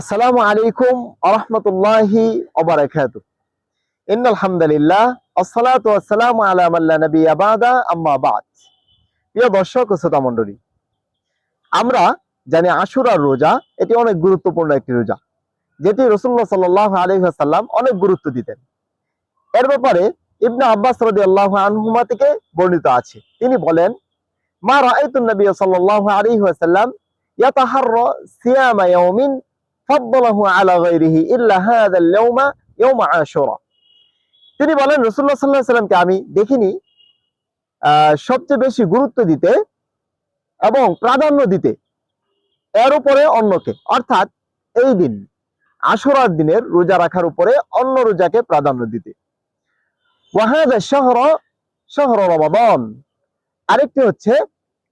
আসসালামু আলাইকুম আরহামতুল্লাহি ওবারাকাতু। ইন্নাল হামদুলিল্লাহ আসসালাতু ওয়াসসালামু আলা মান লা নাবিয়্যা বা'দা আম্মা বা'দ। প্রিয় দর্শক ও শ্রোতা মণ্ডলী, আমরা জানি আশুরার রোজা এটি অনেক গুরুত্বপূর্ণ একটি রোজা, যেটি রাসূলুল্লাহ সাল্লাল্লাহু আলাইহি ওয়াসাল্লাম অনেক গুরুত্ব দিতেন। এর ব্যাপারে ইবনে আব্বাস রাদিয়াল্লাহু আনহুমা থেকে বর্ণিত আছে, তিনি বলেন, মা রাআইতুন নবী সাল্লাল্লাহু আলাইহি ওয়াসাল্লাম ইয়াতাহাররা সিয়ামা ইয়াউমিন ফাদ্দালাহু আলা গায়রিহি ইল্লা হাযাল ইয়াউমা ইয়াউমা আশুরা। তিনি বলেন, রাসূলুল্লাহ সাল্লাল্লাহু আলাইহি ওয়াসাল্লামকে আমি দেখিনি সবচেয়ে বেশি গুরুত্ব দিতে এবং প্রাধান্য দিতে এর উপরে অন্যকে, অর্থাৎ এই দিন আশুরার দিনের রোজা রাখার উপরে অন্য রোজাকে প্রাধান্য দিতে। ওয়া হাযা শাহর রমাদান, আরেকটি হচ্ছে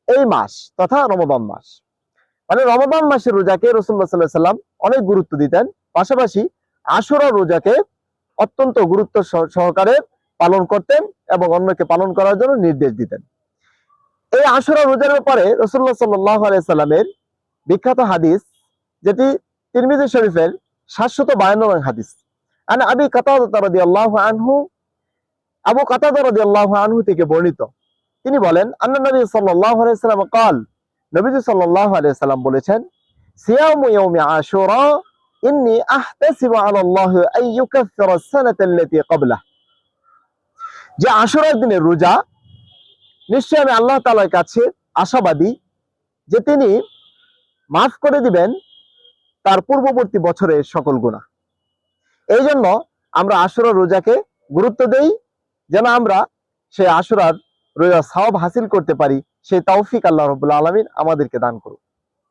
এই মাস তথা রমাদান মাস, মানে রমাদান মাসের রোজাকে রাসূলুল্লাহ সাল্লাল্লাহু আলাইহি ওয়াসাল্লাম অনেক গুরুত্ব দিতেন, পাশাপাশি আশুরা রোজাকে অত্যন্ত গুরুত্ব সহকারে পালন করতেন এবং অন্যকে পালন করার জন্য নির্দেশ দিতেন। এই আশুরা রোজার ব্যাপারে রাসূলুল্লাহ সাল্লাল্লাহু আলাইহি সাল্লামের বিখ্যাত হাদিস, যেটি তিরমিজি শরীফের 752 নং হাদিস, আন আবি কাতাদা রাদিয়াল্লাহু আনহু, আবু কাতাদা রাদিয়াল্লাহু আনহু থেকে বর্ণিত, তিনি বলেন, আন্না নবী সাল্লাল্লাহু আলাইহি সাল্লাম قال, নবীজি সাল্লাল্লাহু আলাইহি সাল্লাম বলেছেন, সিয়ামু ইয়াউমি আশুরা ইন্নী আহতাসিবু আলা আল্লাহি আন ইউকাফিরা আস-সানাতা আল্লাতী ক্বাবলাহ। যে আশুরার দিনের রোজা, নিশ্চয়ই আমি আল্লাহ তাআলার কাছে আশাবাদী যে তিনি মাফ করে দিবেন তার পূর্ববর্তী বছরের সকল গুনাহ। এই জন্য আমরা আশুরার রোজাকে গুরুত্ব দেই, যেন আমরা সেই আশুরার রোজার সওয়াব হাসিল করতে পারি। সেই তৌফিক আল্লাহ রাব্বুল আলামিন আমাদেরকে দান করুন।